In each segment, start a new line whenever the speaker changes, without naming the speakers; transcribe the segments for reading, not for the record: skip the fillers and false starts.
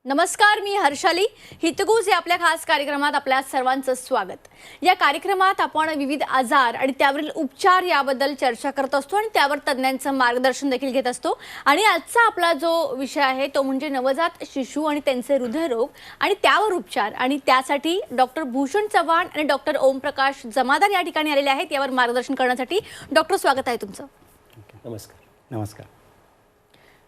नमस्कार, मी हर्षाली. हितगुज या आपल्या खास कार्यक्रमात आपल्या सर्वांचं स्वागत. या कार्यक्रमात आपण विविध आजार आणि त्यावरील उपचार याबद्दल चर्चा करत असतो आणि त्यावर तज्ञांचं मार्गदर्शन देखील घेत असतो. आणि आजचा आपला जो विषय आहे तो म्हणजे नवजात शिशु आणि त्यांचे हृदयरोग आणि त्यावर उपचार. आणि त्यासाठी डॉक्टर भूषण चव्हाण आणि डॉक्टर ओमप्रकाश जमादार या ठिकाणी आलेले आहेत. यावर मार्गदर्शन करण्यासाठी डॉक्टर स्वागत आहे तुमचं.
नमस्कार. नमस्कार.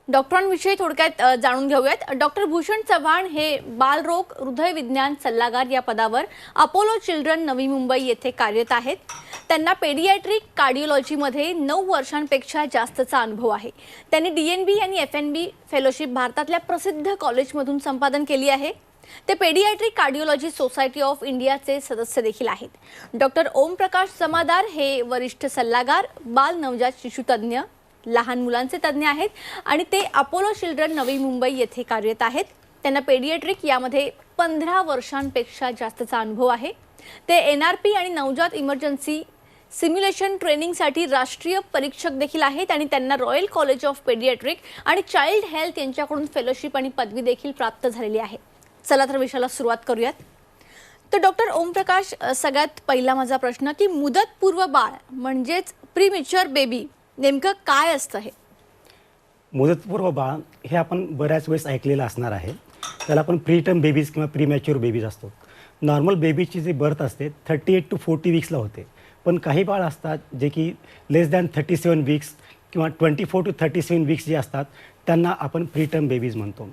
डॉक्टरांविषयी थोडक्यात जाणून घेऊयात. डॉक्टर भूषण चव्हाण हे बालरोग हृदय विज्ञान सल्लागार या पदावर अपोलो चिल्ड्रन नवी मुंबई येथे कार्यरत आहेत. त्यांना पेडियाट्रिक कार्डिओलॉजीमध्ये 9 वर्षांपेक्षा जास्तचा अनुभव आहे. त्यांनी DNB आणि FNB फेलोशिप भारतातल्या प्रसिद्ध कॉलेजमधून संपादन केली आहे. ते पेडियाट्रिक कार्डिओलॉजी सोसायटी ऑफ इंडियाचे सदस्य देखील आहेत. डॉक्टर ओमप्रकाश जमादार हे वरिष्ठ सल्लागार, बाल नवजात शिशु तज्ज्ञ, लहान मुलांचे तज्ज्ञ आहेत आणि ते अपोलो चिल्ड्रन नवी मुंबई येथे कार्यरत आहेत. त्यांना पेडियाट्रिक यामध्ये 15 वर्षांपेक्षा जास्तचा अनुभव आहे. ते NRP आणि नवजात इमर्जन्सी सिम्युलेशन ट्रेनिंगसाठी राष्ट्रीय परीक्षक देखील आहेत आणि त्यांना रॉयल कॉलेज ऑफ पेडियाट्रिक आणि चाइल्ड हेल्थ यांच्याकडून फेलोशिप आणि पदवी देखील प्राप्त झालेली आहे. चला तर विषयाला सुरुवात करूयात. तर डॉक्टर ओमप्रकाश, सगळ्यात पहिला माझा प्रश्न की मुदतपूर्व बाळ म्हणजेच प्रीमॅच्युअर बेबी नेमकं काय असतं? हे
मुदतपूर्व बाळ हे आपण बऱ्याच वेळेस ऐकलेलं असणार आहे. त्याला आपण प्रीटर्म बेबीज किंवा प्रीमॅच्युअर बेबीज असतो. नॉर्मल बेबीची जी बर्थ असते 38 to 40 वीक्सला होते, पण काही बाळ असतात जे की लेस दॅन 37 वीक्स किंवा 24 to 37 वीक्स जे असतात त्यांना आपण प्रीटर्म बेबीज म्हणतो.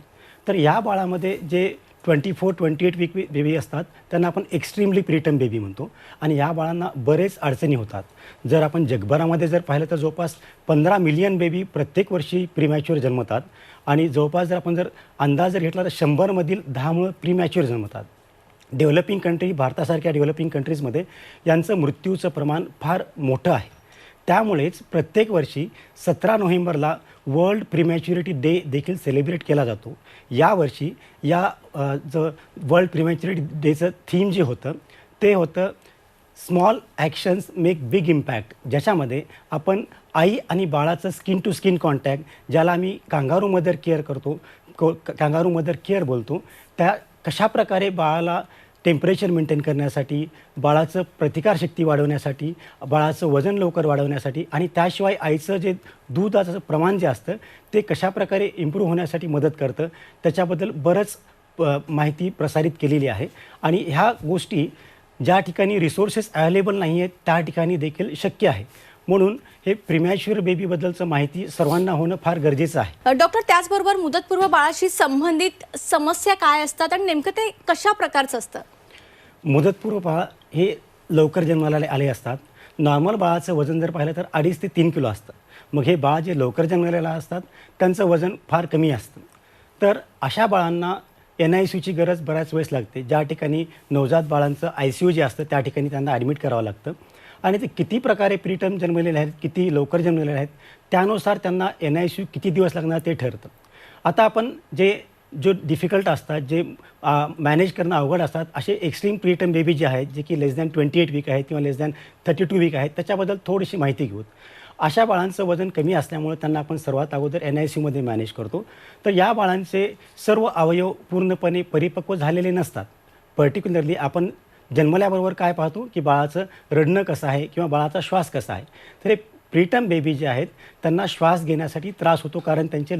तर या बाळामध्ये जे 24-28 वीक बेबी असतात त्यांना आपण एक्स्ट्रीमली प्रीटर्म बेबी म्हणतो. आणि या बाळांना बरेच अडचणी होतात. जर आपण जगभरामध्ये जर पाहिलं तर जवळपास 15 मिलियन बेबी प्रत्येक वर्षी प्रीमॅच्युअर जन्मतात आणि जवळपास जर आपण अंदाज जर घेतला तर 100मधील 10 मुलं प्रीमॅच्युअर जन्मतात. डेव्हलपिंग कंट्री, भारतासारख्या डेव्हलपिंग कंट्रीजमध्ये यांचं मृत्यूचं प्रमाण फार मोठं आहे. त्यामुळेच प्रत्येक वर्षी 17 नोव्हेंबरला वर्ल्ड प्रीमॅच्युरिटी डे देखील सेलिब्रेट केला जातो. यावर्षी जो वर्ल्ड प्रीमॅच्युरिटी डेचं थीम जे होतं ते होतं small actions make big impact, ज्याच्यामध्ये आपण आई आणि बाळाचं स्किन टू स्किन कॉन्टॅक्ट, ज्याला आम्ही कांगारू मदर केअर करतो, कांगारू मदर केअर बोलतो, त्या कशाप्रकारे बाळाला टेम्परेचर मेंटेन करण्यासाठी, बाळाचं प्रतिकारशक्ती वाढवण्यासाठी, बाळाचं वजन लवकर वाढवण्यासाठी आणि त्याशिवाय आईचं जे दुधाचं प्रमाण जे असतं ते कशाप्रकारे इम्प्रूव्ह होण्यासाठी मदत करतं, त्याच्याबद्दल बरंच माहिती प्रसारित केलेली आहे. आणि ह्या गोष्टी ज्या ठिकाणी रिसोर्सेस अवेलेबल नाही आहेत त्या ठिकाणी देखील शक्य आहे. म्हणून हे प्रीमॅच्युअर बेबीबद्दलचं माहिती सर्वांना होणं फार गरजेचं आहे.
डॉक्टर, त्याचबरोबर मुदतपूर्व बाळाशी संबंधित समस्या काय असतात आणि नेमकं ते कशा प्रकारचं असतं?
मुदतपूर्व बाळ हे लवकर जन्माला आले असतात. नॉर्मल बाळाचं वजन जर पाहिलं तर 2.5 ते 3 किलो असतं. मग हे बाळ जे लवकर जन्मलेलं असतात त्यांचं वजन फार कमी असतं. तर अशा बाळांना NICUची गरज बऱ्याच वेळेस लागते. ज्या ठिकाणी नवजात बाळांचं ICU जे असतं त्या ठिकाणी त्यांना ॲडमिट करावं लागतं. आणि ते किती प्रकारे प्रीटर्म जन्मलेले आहेत, किती लवकर जन्मलेले आहेत, त्यानुसार त्यांना NICU किती दिवस लागणार ते ठरतं. आता आपण जो डिफिकल्ट असतात, जे मॅनेज करणं अवघड असतात, असे एक्स्ट्रीम प्रीटर्म बेबी जे आहेत जे की लेस दॅन 28 वीक आहेत किंवा लेस दॅन 32 वीक आहेत, त्याच्याबद्दल थोडीशी माहिती घेऊ. अशा बाळांचं वजन कमी असल्यामुळे त्यांना आपण सर्वात अगोदर NICUमध्ये मॅनेज करतो. तर या बाळांचे सर्व अवयव पूर्णपणे परिपक्व झालेले नसतात. पर्टिक्युलरली आपण जन्मल्याबरोबर काय पाहतो की बाळाचं रडणं कसं आहे किंवा बाळाचा श्वास कसा आहे. तर हे प्रीटर्म बेबी जे आहेत त्यांना श्वास घेण्यासाठी त्रास होतो, कारण त्यांचे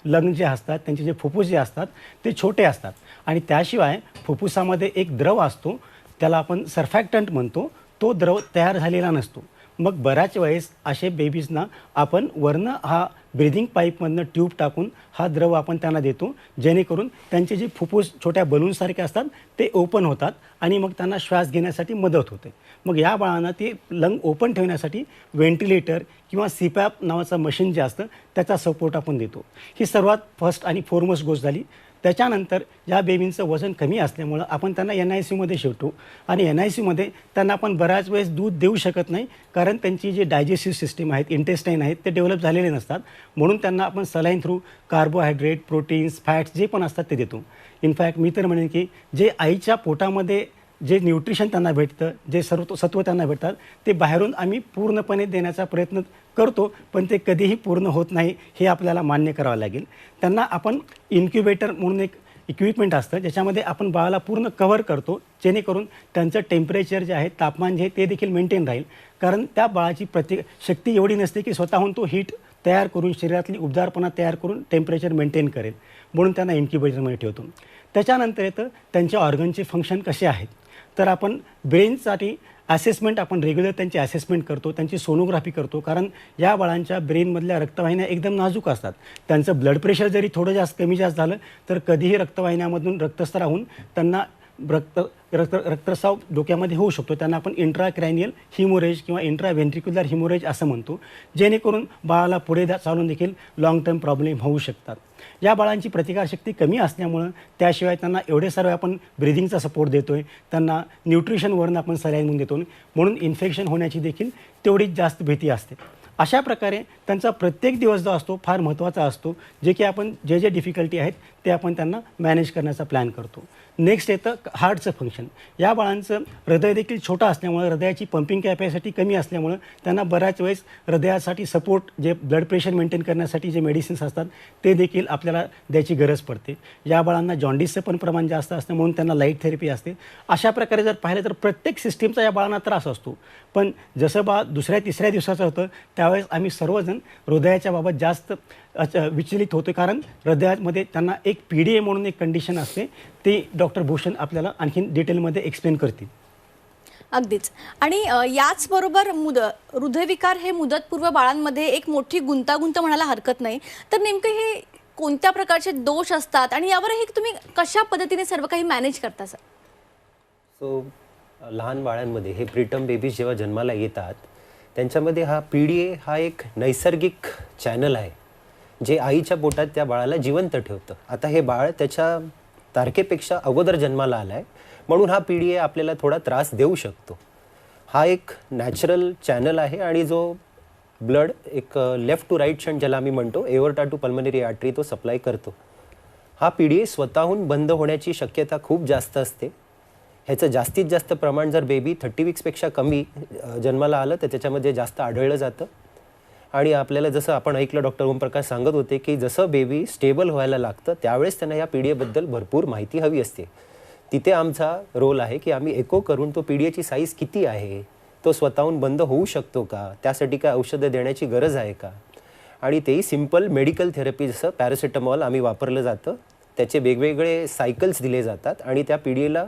लंग जे असतात, त्यांचे जे फुफ्फुस जे असतात ते छोटे असतात. आणि त्याशिवाय फुफ्फुसामध्ये एक द्रव असतो, त्याला आपण सर्फॅक्टंट म्हणतो, तो द्रव तयार झालेला नसतो. मग बऱ्याच वेळेस असे बेबीजना आपण वरनं हा ब्रिदिंग पाईपमधनं ट्यूब टाकून हा द्रव आपण त्यांना देतो, जेणेकरून त्यांचे जे फुफ्फुस छोट्या बलूनसारखे असतात ते ओपन होतात आणि मग त्यांना श्वास घेण्यासाठी मदत होते. मग या बाळांना ते लंग ओपन ठेवण्यासाठी व्हेंटिलेटर किंवा CPAP नावाचं मशीन जे असतं त्याचा सपोर्ट आपण देतो. ही सर्वात फर्स्ट आणि फॉरमोस्ट गोष्ट झाली. त्याच्यानंतर या बेबींचं वजन कमी असल्यामुळं आपण त्यांना NICUमध्ये ठेवतो आणि NICUमध्ये त्यांना आपण बऱ्याच वेळेस दूध देऊ शकत नाही, कारण त्यांची जी डायजेस्टिव्ह सिस्टीम आहेत, इंटेस्टाईन आहेत, ते डेव्हलप झालेले नसतात. म्हणून त्यांना आपण saline through carbohydrate, proteins, fats जे पण असतात ते देतो. इनफॅक्ट मी तर म्हणेन की जे आईच्या पोटामध्ये जे न्यूट्रिशन त्यांना भेटतं, जे सत्व त्यांना भेटतात, ते बाहेरून आम्ही पूर्णपणे देण्याचा प्रयत्न करतो, पण ते कधीही पूर्ण होत नाही, हे आपल्याला मान्य करावं लागेल. त्यांना आपण इन्क्युबेटर म्हणून एक इक्विपमेंट असतं ज्याच्यामध्ये आपण बाळाला पूर्ण कव्हर करतो, जेणेकरून त्यांचं टेम्परेचर जे आहे, तापमान जे आहे ते देखील मेंटेन राहील. कारण त्या बाळाची शक्ती एवढी नसते की स्वतःहून तो हीट तयार करून, शरीरातली उबदारपणा तयार करून टेम्परेचर मेंटेन करेल, म्हणून त्यांना इन्क्युबेटरमध्ये ठेवतो. त्याच्यानंतर येतं त्यांच्या ऑर्गनचे फंक्शन कसे आहेत. तर आपण ब्रेनसाठी असेसमेंट, आपण रेग्युलर त्यांची असेसमेंट करतो, त्यांची सोनोग्राफी करतो. कारण या बाळांच्या ब्रेनमधल्या रक्तवाहिन्या एकदम नाजूक असतात. त्यांचं ब्लड प्रेशर जरी थोडं जास्त कमी जास्त झालं तर कधीही रक्तवाहिन्यामधून रक्तस्राव त्यांना रक्तस्राव डोक्यामध्ये होऊ शकतो. त्यांना आपण इंट्राक्रॅनियल हिमोरेज किंवा इंट्राव्हेंट्रिक्युलर हिमोरेज असं म्हणतो, जेणेकरून बाळाला पुढे चालून देखील लॉंग टर्म प्रॉब्लेम होऊ शकतात. या बाळांची प्रतिकारशक्ती कमी असल्यामुळं, त्याशिवाय त्यांना एवढे सर्व आपण ब्रिदिंगचा सपोर्ट देतो आहे, त्यांना न्यूट्रिशनवरून आपण सलाईन म्हणून देतो, म्हणून इन्फेक्शन होण्याची देखील तेवढीच जास्त भीती असते. अशा प्रकारे त्यांचा प्रत्येक दिवस जो असतो फार महत्त्वाचा असतो, जे की आपण जे डिफिकल्टी आहेत ते आपण त्यांना मॅनेज करण्याचा प्लॅन करतो. नेक्स्ट येतं हार्टचं फंक्शन. या बाळांचं हृदय देखील छोटं असल्यामुळे, हृदयाची पंपिंग कॅपॅसिटी कमी असल्यामुळं त्यांना बऱ्याच वेळेस हृदयासाठी सपोर्ट, जे ब्लड प्रेशर मेंटेन करण्यासाठी जे मेडिसिन्स असतात ते देखील आपल्याला द्यायची गरज पडते. या बाळांना जॉन्डिसचं पण प्रमाण जास्त असतं, म्हणून त्यांना लाईट थेरपी असते. अशा प्रकारे जर पाहिलं तर प्रत्येक सिस्टीमचा या बाळांना त्रास असतो. पण जसं बाळ दुसऱ्या तिसऱ्या दिवसाचं होतं त्यावेळेस आम्ही सर्वजण हृदयाच्या बाबत जास्त विचलित होतो, कारण हृदयामध्ये त्यांना एक PDA म्हणून एक कंडिशन असते, ती डॉक्टर भूषण आपल्याला आणखीन डिटेलमध्ये एक्सप्लेन करतील.
अगदीच. आणि याचबरोबर हृदयविकार हे मुदतपूर्व बाळांमध्ये एक मोठी गुंतागुंत म्हणायला हरकत नाही. तर नेमकं हे कोणत्या प्रकारचे दोष असतात आणि यावर हे तुम्ही कशा पद्धतीने सर्व काही मॅनेज करता सर?
सो लहान बाळांमध्ये हे प्रीटर्म बेबीज जेव्हा जन्माला येतात त्यांच्यामध्ये हा PDA हा एक नैसर्गिक चॅनल आहे, जे आईच्या पोटात त्या बाळाला जिवंत ठेवतं. आता हे बाळ त्याच्या तारखेपेक्षा अगोदर जन्माला आला आहे, म्हणून हा PDA आपल्याला थोडा त्रास देऊ शकतो. हा एक नॅचरल चॅनल आहे आणि जो ब्लड एक लेफ्ट टू राईट शंट ज्याला आम्ही म्हणतो, एओर्टा टू पल्मनरी आर्टरी, तो सप्लाय करतो. हा PDA स्वतःहून बंद होण्याची शक्यता खूप जास्त असते. ह्याचं जास्तीत जास्त प्रमाण जर बेबी 30 वीक्सपेक्षा कमी जन्माला आलं तर त्याच्यामध्ये जास्त आढळलं जातं. आणि आपल्याला जसं आपण ऐकलं, डॉक्टर ओमप्रकाश सांगत होते की जसं बेबी स्टेबल व्हायला लागतं त्यावेळेस त्यांना या PDAबद्दल भरपूर माहिती हवी असते. तिथे आमचा रोल आहे की आम्ही एको करून तो PDAची साईज किती आहे, तो स्वतःहून बंद होऊ शकतो का, त्यासाठी काय औषधं देण्याची गरज आहे का, आणि तेही सिम्पल मेडिकल थेरपी जसं पॅरासिटामॉल आम्ही वापरलं जातं. त्याचे वेगवेगळे सायकल्स दिले जातात आणि त्या PDAला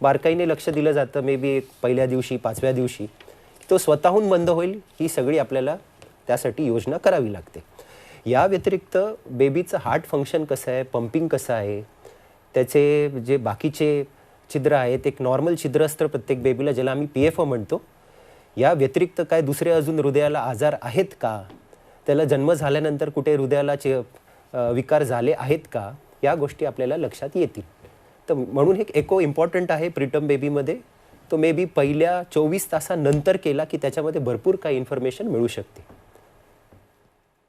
बारकाईने लक्ष दिलं जातं. मे बी पहिल्या दिवशी, 5व्या दिवशी तो स्वतःहून बंद होईल, ही सगळी आपल्याला त्यासाठी योजना करावी लागते. या व्यतिरिक्त बेबीचं हार्ट फंक्शन कसं आहे, पंपिंग कसं आहे, त्याचे जे बाकीचे छिद्र आहेत, एक नॉर्मल छिद्र असतं प्रत्येक बेबीला ज्याला आम्ही PFO म्हणतो. या व्यतिरिक्त काय दुसरे अजून हृदयाला आजार आहेत का, त्याला जन्म झाल्यानंतर कुठे हृदयाला विकार झाले आहेत का, या गोष्टी आपल्याला लक्षात येतील. तर म्हणून हे एको इम्पॉर्टंट आहे प्रीटर्म बेबीमध्ये. तो मे बी पहिल्या 24 तासानंतर केला की त्याच्यामध्ये भरपूर काही इन्फॉर्मेशन मिळू शकते.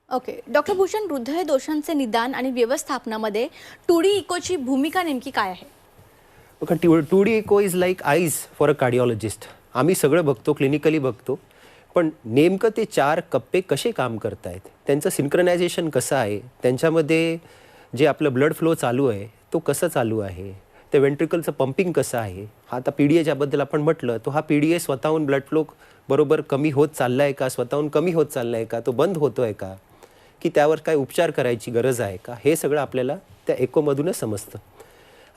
ओके. डॉक्टर भूषण, हृदय दोषांचे निदान आणि व्यवस्थापनामध्ये 2D इकोची भूमिका नेमकी काय आहे?
2D echo is like eyes for a cardiologist. आम्ही सगळं बघतो, क्लिनिकली बघतो, पण नेमकं ते 4 कप्पे कसे काम करत आहेत, त्यांचं सिंक्रोनायझेशन कसं आहे, त्यांच्यामध्ये जे आपलं ब्लड फ्लो चालू आहे तो कसं चालू आहे, ते वेंट्रिकलचं पंपिंग कसं आहे. हा आता PDA ज्याबद्दल आपण म्हटलं, तो हा PDA स्वतःहून ब्लड फ्लो बरोबर कमी होत चालला आहे का, स्वतःहून कमी होत चालला आहे का, तो बंद होतो आहे का, की त्यावर काय उपचार करायची गरज आहे का, हे सगळं आपल्याला त्या एकोमधूनच समजतं.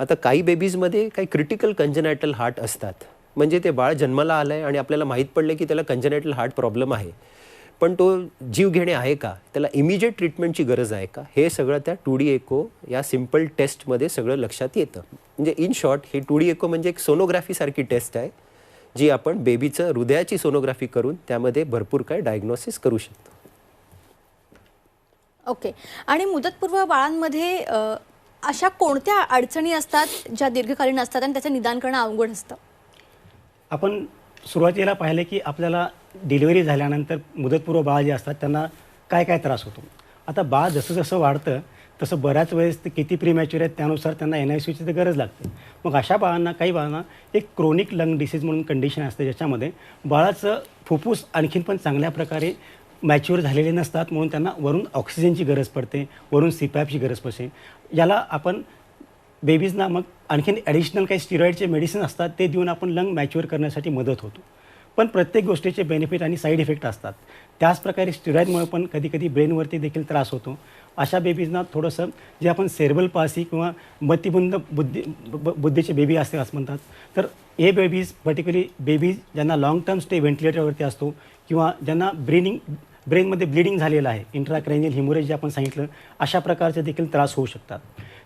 आता काही बेबीजमध्ये काही क्रिटिकल कंजेनायटल हार्ट असतात, म्हणजे ते बाळ जन्माला आलं आहे आणि आपल्याला माहीत पडलं की त्याला कंजेनायटल हार्ट प्रॉब्लेम आहे, पण तो जीव घेणे आहे का, त्याला इमिजिएट ट्रीटमेंटची गरज आहे का, हे सगळं त्या 2D एको या सिम्पल टेस्टमध्ये सगळं लक्षात येतं. म्हणजे इन शॉर्ट ही 2D एको म्हणजे एक सोनोग्राफीसारखी टेस्ट आहे, जी आपण बेबीचं हृदयाची सोनोग्राफी करून त्यामध्ये भरपूर काय डायग्नोसिस करू शकतो.
ओके. आणि मुदतपूर्व बाळांमध्ये अशा कोणत्या अडचणी असतात ज्या दीर्घकालीन असतात आणि त्याचं निदान करणं अवघड असतं?
आपण सुरुवातीला पाहिलं की आपल्याला डिलिव्हरी झाल्यानंतर मुदतपूर्व बाळ जे असतात त्यांना काय काय त्रास होतो. आता बाळ जसं जसं वाढतं तसं बऱ्याच वेळेस ते किती प्रीमॅच्युअर आहेत त्यानुसार त्यांना NICUची तर गरज लागते. मग अशा बाळांना, काही बाळांना एक क्रोनिक लंग डिसीज म्हणून कंडिशन असते, ज्याच्यामध्ये बाळाचं फुफ्फुस आणखीन पण चांगल्या प्रकारे मॅच्युअर झालेले नसतात, म्हणून त्यांना वरून ऑक्सिजनची गरज पडते, वरून CPAPची गरज पडते. याला आपण बेबीजना मग आणखीन ॲडिशनल काही स्टिरॉइडचे मेडिसिन असतात ते देऊन आपण लंग मॅच्युअर करण्यासाठी मदत होतो. पण प्रत्येक गोष्टीचे बेनिफिट आणि साईड इफेक्ट असतात. त्याचप्रकारे स्टिरॉइडमुळे पण कधीकधी ब्रेनवरती देखील त्रास होतो. अशा बेबीजना थोडंसं जे आपण सेरेब्रल पासी किंवा मतिमंद बुद्धीचे बेबी असते असं म्हणतात, तर हे बेबीज पर्टिक्युलरली बेबीज ज्यांना लाँग टर्म स्टे व्हेंटिलेटरवरती असतो किंवा ज्यांना ब्रेनमध्ये ब्लिडिंग झालेलं आहे, इंट्राक्रॅनियल हिमोरेज जे आपण सांगितलं, अशा प्रकारचे देखील त्रास होऊ शकतात.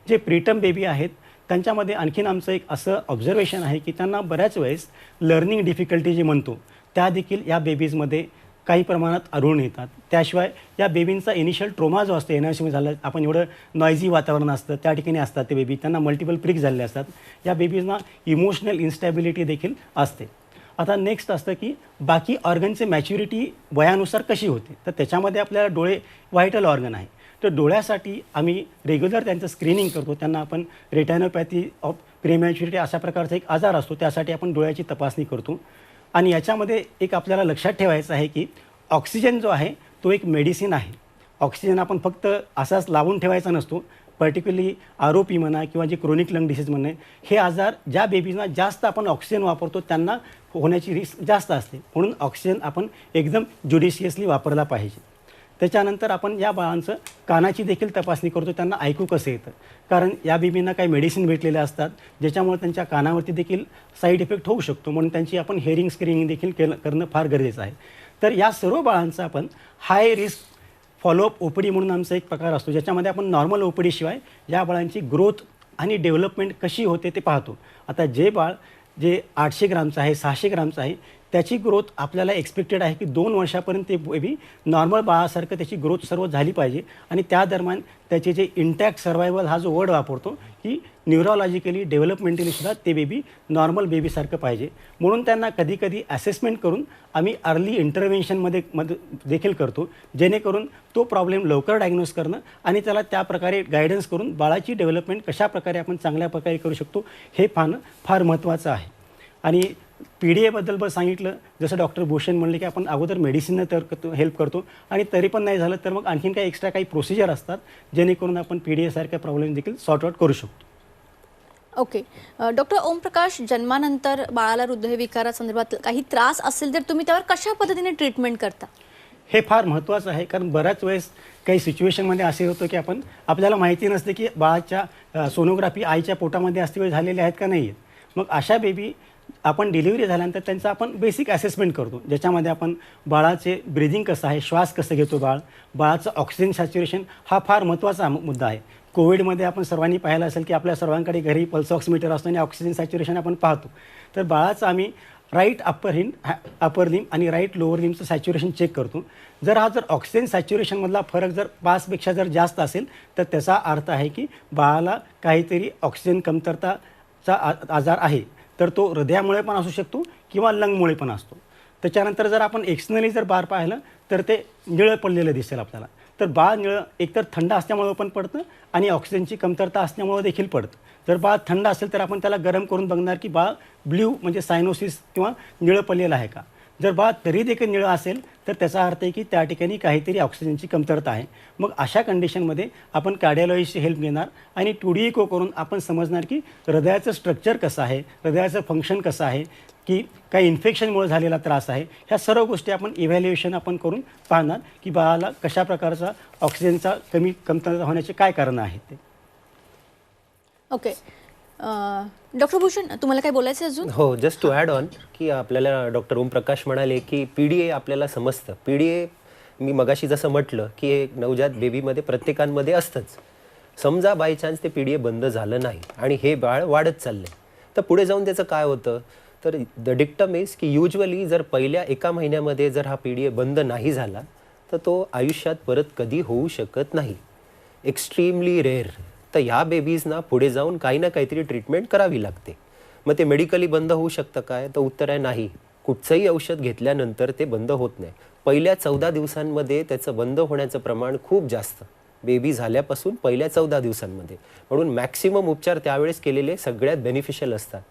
जे प्रीटर्म बेबी आहेत त्यांच्यामध्ये आणखीन आमचं एक असं ऑब्झर्वेशन आहे की त्यांना बऱ्याच वेळेस लर्निंग डिफिकल्टी जे म्हणतो त्या देखील या बेबीजमध्ये काही प्रमाणात आढळून येतात. त्याशिवाय या बेबींचा इनिशियल ट्रोमा जो असतो एनआरसीमध्ये झाला, आपण एवढं नॉयझी वातावरण असतं त्या ठिकाणी असतात ते बेबी, त्यांना मल्टिपल प्रिक झालेले असतात. या बेबीजना इमोशनल इन्स्टॅबिलिटी देखील असते. आता नेक्स्ट असतं की बाकी ऑर्गनचे मॅच्युरिटी वयानुसार कशी होते, तर त्याच्यामध्ये आपल्याला डोळे व्हायटल ऑर्गन आहे. तर डोळ्यासाठी आम्ही रेग्युलर त्यांचं स्क्रीनिंग करतो. त्यांना आपण रेटॅनोपॅथी ऑफ प्रीमॅच्युरिटी अशा प्रकारचा एक आजार असतो, त्यासाठी आपण डोळ्याची तपासणी करतो. आणि याच्यामध्ये एक आपल्याला लक्षात ठेवायचं आहे की ऑक्सिजन जो आहे तो एक मेडिसिन आहे. ऑक्सिजन आपण फक्त असाच लावून ठेवायचा नसतो. पर्टिक्युलरली ROP म्हणा किंवा जे क्रोनिक लंग डिसीज म्हणणे, हे आजार ज्या बेबीजना जास्त आपण ऑक्सिजन वापरतो त्यांना होण्याची रिस्क जास्त असते. म्हणून ऑक्सिजन आपण एकदम ज्युडिशियसली वापरला पाहिजे. त्याच्यानंतर आपण या बाळांचं कानाची देखील तपासणी करतो, त्यांना ऐकू कसं येतं. कारण या बेबींना काही मेडिसिन भेटलेले असतात ज्याच्यामुळे त्यांच्या कानावरती देखील साईड इफेक्ट होऊ शकतो. म्हणून त्यांची आपण हेअरिंग स्क्रीनिंग देखील करणं फार गरजेचं आहे. तर या सर्व बाळांचा आपण हाय रिस्क फॉलोअप OPD म्हणून आमचा एक प्रकार असतो, ज्याच्यामध्ये आपण नॉर्मल OPD शिवाय या बाळांची ग्रोथ आणि डेव्हलपमेंट कशी होते ते पाहतो. आता जे बाळ जे 800 ग्रामचं आहे, 600 ग्रामचं आहे, त्याची ग्रोथ आपल्याला एक्सपेक्टेड आहे की 2 वर्षापर्यंत ते बेबी नॉर्मल बाळासारखं त्याची ग्रोथ सर्व झाली पाहिजे. आणि त्या दरम्यान त्याचे जे इंटॅक्ट सर्वायवल हा जो वर्ड वापरतो की न्यूरोलॉजिकली डेव्हलपमेंटली सुद्धा ते बेबी नॉर्मल बेबीसारखं पाहिजे. म्हणून त्यांना कधीकधी असेसमेंट करून आम्ही अर्ली इंटरव्हेन्शनमध्ये देखील करतो, जेणेकरून तो प्रॉब्लेम लवकर डायग्नोज करणं आणि त्याला त्या प्रकारे गायडन्स करून बाळाची डेव्हलपमेंट कशा प्रकारे आपण चांगल्या प्रकारे करू शकतो हे पाहणं फार महत्त्वाचं आहे. आणि PDAबद्दल सांगितलं, जसं डॉक्टर भूषण म्हणले की आपण अगोदर मेडिसिननं तर हेल्प करतो आणि तरी पण नाही झालं तर मग आणखीन काही एक्स्ट्रा काही प्रोसिजर असतात जेणेकरून आपण PDAसारख्या प्रॉब्लेम देखील सॉर्ट आउट करू शकतो.
ओके. डॉक्टर ओमप्रकाश, जन्मानंतर बाळाला हृदयविकारासंदर्भात काही त्रास असेल तर तुम्ही त्यावर कशा पद्धतीने ट्रीटमेंट करता?
हे फार महत्त्वाचं आहे, कारण बऱ्याच वेळेस काही सिच्युएशनमध्ये असे होतं की आपल्याला माहिती नसते की बाळाच्या सोनोग्राफी आईच्या पोटामध्ये अस्तित्व झालेले आहेत का नाही आहेत. मग अशा बेबी आपण डिलिव्हरी झाल्यानंतर त्यांचं आपण बेसिक असेसमेंट करतो, ज्याच्यामध्ये आपण बाळाचे ब्रिदिंग कसं आहे, श्वास कसं घेतो बाळाचं ऑक्सिजन सॅच्युरेशन हा फार महत्त्वाचा मुद्दा आहे. कोविडमध्ये आपण सर्वांनी पाहिलं असेल की आपल्या सर्वांकडे घरी पल्स ऑक्सिमीटर असतो आणि ऑक्सिजन सॅच्युरेशन आपण पाहतो. तर बाळाचं आम्ही राईट अपर लिम आणि राईट लोअर लिमचं सॅच्युरेशन चेक करतो. जर ऑक्सिजन सॅच्युरेशनमधला फरक जर 5पेक्षा जर जास्त असेल तर त्याचा अर्थ आहे की बाळाला काहीतरी ऑक्सिजन कमतरताचा आजार आहे. तर तो हृदयामुळे पण असू शकतो किंवा लंगमुळे पण असतो. त्याच्यानंतर जर आपण एक्सटर्नली जर बाळ पाहिलं तर ते निळं पडलेलं दिसेल आपल्याला. तर बाळ निळं एकतर थंड असल्यामुळे पण पडतं आणि ऑक्सिजनची कमतरता असल्यामुळे देखील पडतं. जर बाळ थंड असेल तर आपण त्याला गरम करून बघणार की बाळ ब्ल्यू म्हणजे सायनोसिस किंवा निळं पडलेलं आहे का. जर बाळ तरी देखील निळं असेल तर त्याचा अर्थ आहे की त्या ठिकाणी काहीतरी ऑक्सिजनची कमतरता आहे. मग अशा कंडिशनमध्ये आपण कार्डिओलॉजिस्टची हेल्प घेणार आणि 2D इको करून आपण समजणार की हृदयाचं स्ट्रक्चर कसं आहे, हृदयाचं फंक्शन कसं आहे, की काही इन्फेक्शनमुळे झालेला त्रास आहे. ह्या सर्व गोष्टी आपण इव्हॅल्युएशन आपण करून पाहणार की बाळाला कशा प्रकारचा ऑक्सिजनचा कमतरता होण्याचे काय कारणं आहेत ते.
ओके. डॉक्टर भूषण, तुम्हाला काय बोलायचं अजून?
हो, जस्ट टू ॲड ऑन की आपल्याला डॉक्टर ओमप्रकाश म्हणाले की PDA आपल्याला समजतं. PDA मी मगाशी जसं म्हटलं की एक नवजात बेबीमध्ये प्रत्येकांमध्ये असतंच. समजा बाय चान्स ते PDA बंद झालं नाही आणि हे बाळ वाढत चाललंय तर पुढे जाऊन त्याचं काय होतं, तर द डिक्टम इज की युजली जर पहिल्या 1 महिन्यामध्ये जर हा PDA बंद नाही झाला तर तो आयुष्यात परत कधी होऊ शकत नाही. Extremely rare. तर ह्या बेबीजना पुढे जाऊन काही ना काहीतरी ट्रीटमेंट करावी लागते. मग ते मेडिकली बंद होऊ शकतं काय, तर उत्तर आहे नाही. कुठचंही औषध घेतल्यानंतर ते बंद होत नाही. पहिल्या 14 दिवसांमध्ये त्याचं बंद होण्याचं प्रमाण खूप जास्त, बेबी झाल्यापासून पहिल्या 14 दिवसांमध्ये. म्हणून मॅक्सिमम उपचार त्यावेळेस केलेले सगळ्यात बेनिफिशियल असतात.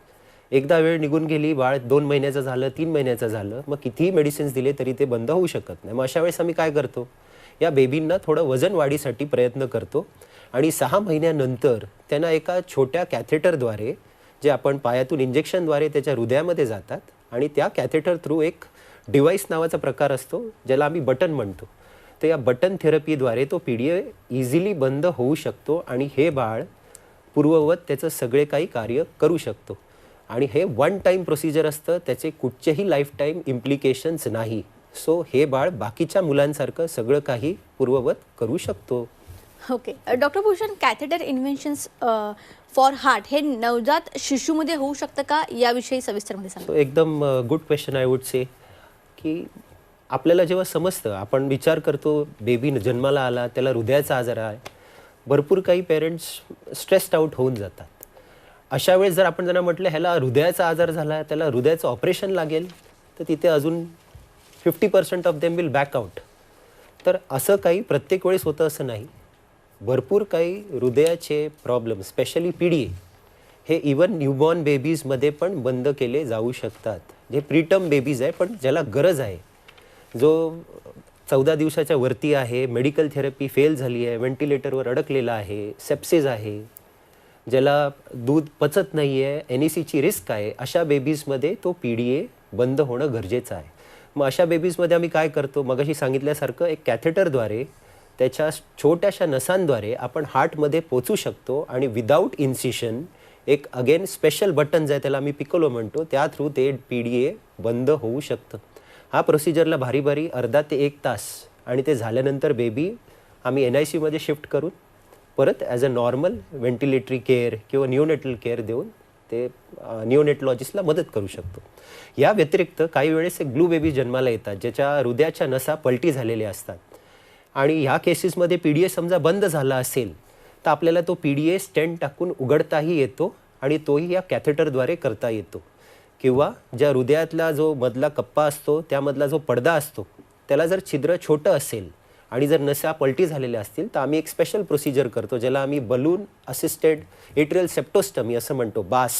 एकदा वेळ निघून गेली, बाळ 2 महिन्याचं झालं, 3 महिन्याचं झालं, मग कितीही मेडिसिन्स दिले तरी ते बंद होऊ शकत नाही. मग अशा वेळेस आम्ही काय करतो, या बेबींना थोडं वजन वाढीसाठी प्रयत्न करतो आणि 6 महिन्यानंतर त्यांना एका छोट्या कॅथेटरद्वारे, जे आपण पायातून इंजेक्शनद्वारे त्याच्या हृदयामध्ये जातात आणि त्या कॅथेटर थ्रू एक डिव्हाइस नावाचा प्रकार असतो ज्याला आम्ही बटन म्हणतो. तर या बटन थेरपीद्वारे तो PDA इझिली बंद होऊ शकतो आणि हे बाळ पूर्ववत त्याचं सगळे काही कार्य करू शकतो. आणि हे वन टाईम प्रोसिजर असतं, त्याचे कुठचेही लाईफ टाईम इम्प्लिकेशन्स नाही. सो हे बाळ बाकीच्या मुलांसारखं सगळं काही पूर्ववत करू शकतो.
Okay doctor Bhushan, catheter इन्व्हेन्शन्स for heart हे नवजात शिशूमध्ये होऊ शकतं का, याविषयी सविस्तरमध्ये सांगा.
सो एकदम good question I would say, की आपल्याला जेव्हा समजतं, आपण विचार करतो बेबी जन्माला आला, त्याला हृदयाचा आजार आहे, भरपूर काही पेरेंट्स स्ट्रेस्ड आउट होऊन जातात. अशा वेळेस जर आपण त्यांना म्हटलं ह्याला हृदयाचा आजार झाला, त्याला हृदयाचं ऑपरेशन लागेल, तर तिथे अजून 50% of them will back out. तर असं काही प्रत्येक वेळेस होतं असं नाही. भरपूर काही हृदयाचे प्रॉब्लेम, स्पेशली PDA, हे इवन न्यूबॉर्न बेबीजमध्ये पण बंद केले जाऊ शकतात. जे प्रीटर्म बेबीज आहे पण ज्याला गरज आहे, जो 14 दिवसाच्या वरती आहे, मेडिकल थेरपी फेल झाली आहे, व्हेंटिलेटरवर अडकलेला आहे, सेप्सिस आहे, ज्याला दूध पचत नाही आहे, NECची रिस्क आहे, अशा बेबीजमध्ये तो PDA बंद होणं गरजेचं आहे. मग अशा बेबीजमध्ये आम्ही काय करतो, मगाशी सांगितल्यासारखं एक कॅथेटरद्वारे, त्याच्या छोट्याशा नसांद्वारे आपण हार्टमध्ये पोचू शकतो आणि विदाऊट इन्सिशन एक अगेन स्पेशल बटन आहे, त्याला आम्ही पिकोलो म्हणतो, त्या थ्रू ते PDA बंद होऊ शकतं. हा प्रोसिजरला भारी भारी अर्धा ते 1 तास, आणि ते झाल्यानंतर बेबी आम्ही NICUमध्ये शिफ्ट करून परत ॲज अ नॉर्मल व्हेंटिलेटरी केअर किंवा न्यूनेटल केअर देऊन ते न्यूनेटॉलॉजिस्टला मदत करू शकतो. या व्यतिरिक्त काही वेळेस एक ब्लू बेबी जन्माला येतात ज्याच्या हृदयाच्या नसा पलटी झालेल्या असतात, आणि ह्या केसेसमध्ये PDA समजा बंद झाला असेल तर आपल्याला तो PDA स्टेंट टाकून उघडताही येतो आणि तोही या कॅथेटरद्वारे करता येतो. किंवा ज्या हृदयातला जो मधला कप्पा असतो, त्यामधला जो पडदा असतो, त्याला जर छिद्र छोटं असेल आणि जर नसा पलटी झालेल्या असतील तर आम्ही एक स्पेशल प्रोसिजर करतो ज्याला आम्ही बलून असिस्टेड एट्रियल सेप्टोस्टमी असं म्हणतो, बास,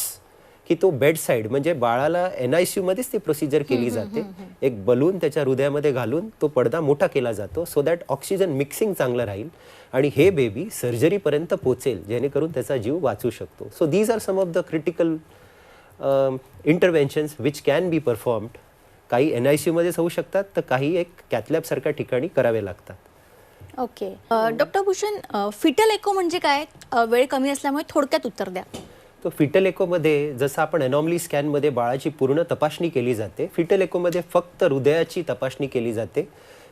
की तो बेडसाईड म्हणजे बाळाला NICUमध्येच ती प्रोसिजर केली जाते. एक बलून त्याच्या हृदयामध्ये घालून तो पडदा मोठा केला जातो, सो दॅट ऑक्सिजन मिक्सिंग चांगलं राहील आणि हे बेबी सर्जरीपर्यंत पोचेल, जेणेकरून त्याचा जीव वाचू शकतो. So these are some of the critical interventions which can be performed. काही NICUमध्येच होऊ शकतात, तर काही एक कॅथलॅबसारख्या ठिकाणी करावे लागतात.
ओके डॉक्टर भूषण, फिटल एको म्हणजे काय, वेळ कमी असल्यामुळे थोडक्यात उत्तर द्या.
तो फिटल एकोमध्ये जसं आपण एनॉमली स्कॅनमध्ये बाळाची पूर्ण तपासणी केली जाते, फिटल एकोमध्ये फक्त हृदयाची तपासणी केली जाते,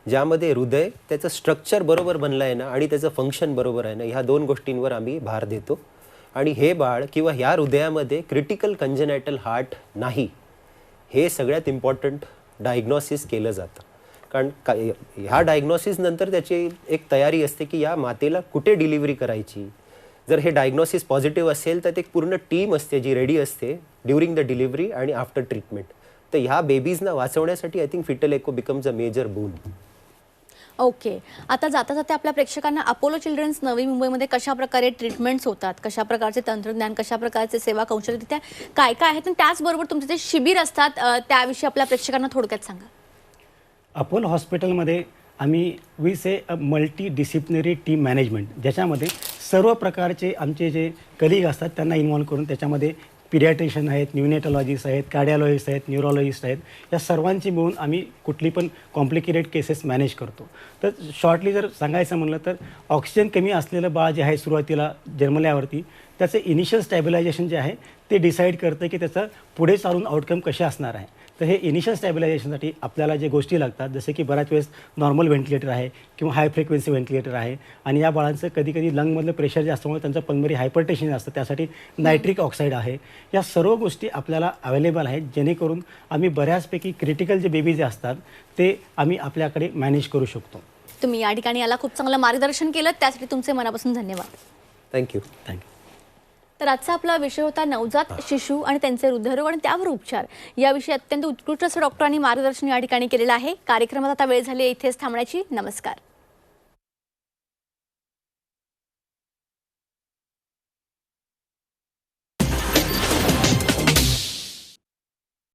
ज्यामध्ये हृदय त्याचं स्ट्रक्चर बरोबर बनलं आहे ना आणि त्याचं फंक्शन बरोबर आहे ना, ह्या 2 गोष्टींवर आम्ही भार देतो. आणि हे बाळ किंवा ह्या हृदयामध्ये क्रिटिकल कंजेनायटल हार्ट नाही, हे सगळ्यात इम्पॉर्टंट डायग्नॉसिस केलं जातं. कारण ह्या डायग्नॉसिस नंतर त्याची एक तयारी असते की या मातेला कुठे डिलिव्हरी करायची. जर हे डायग्नॉसिस पॉझिटिव्ह असेल तर एक पूर्ण टीम असते जी रेडी असते ड्युरिंग द डिलिव्हरी आणि आफ्टर ट्रीटमेंट. तर ह्या बेबीजना वाचवण्यासाठी I think fetal echo becomes a major boon.
Okay, आता जाता जाता आपल्या प्रेक्षकांना अपोलो चिल्ड्रन्स नवी मुंबईमध्ये कशा प्रकारे ट्रीटमेंट्स होतात, कशा प्रकारचे तंत्रज्ञान, कशा प्रकारचे सेवा कौशल्य, त्या काय काय आहेत, आणि त्याचबरोबर तुमचे जे शिबिर असतात त्याविषयी आपल्या प्रेक्षकांना थोडक्यात सांगा.
अपोलो हॉस्पिटलमध्ये आम्ही मल्टी डिसिप्लिनरी टीम मॅनेजमेंट, ज्याच्यामध्ये सर्व प्रकारचे आमचे जे कलिग असतात त्यांना इन्व्हॉल्व करून, त्याच्यामध्ये पिडियाट्रिशियन आहेत, न्यूनेटॉलॉजिस्ट आहेत, कार्डिओलॉजिस्ट आहेत, न्यूरोलॉजिस्ट आहेत, या सर्वांची मिळून आम्ही कुठली पण कॉम्प्लिकेटेड केसेस मॅनेज करतो. तर शॉर्टली जर सांगायचं म्हणलं तर ऑक्सिजन कमी असलेलं बाळ जे आहे सुरुवातीला जन्मल्यावरती, त्याचं इनिशियल स्टॅबिलायझेशन जे आहे ते डिसाईड करतं की त्याचं पुढे चालून आउटकम कसे असणार आहे. तर हे इनिशियल स्टॅबिलायझेशनसाठी आपल्याला जे गोष्टी लागतात, जसे की बऱ्याच वेळेस नॉर्मल व्हेंटिलेटर आहे किंवा हाय फ्रिक्वेन्सी व्हेंटिलेटर आहे, आणि या बाळांचं कधी कधी लंगमधलं प्रेशर जे असल्यामुळे त्यांचं पल्मरी हायपरटेन्शन असतं, त्यासाठी नायट्रिक ऑक्साईड आहे. या सर्व गोष्टी आपल्याला अवेलेबल आहेत, जेणेकरून आम्ही बऱ्याचपैकी क्रिटिकल जे बेबी जे असतात ते आम्ही आपल्याकडे मॅनेज करू शकतो.
तुम्ही या ठिकाणी याला खूप चांगलं मार्गदर्शन केलं, त्यासाठी तुमचे मनापासून धन्यवाद.
थँक्यू.
तर आजचा आपला विषय होता नवजात शिशू आणि त्यांचे हृदयरोग आणि त्यावर उपचार. याविषयी अत्यंत उत्कृष्ट असं डॉक्टरांनी मार्गदर्शन या ठिकाणी केलेलं आहे. कार्यक्रमात आता वेळ झाली इथेच थांबण्याची. नमस्कार.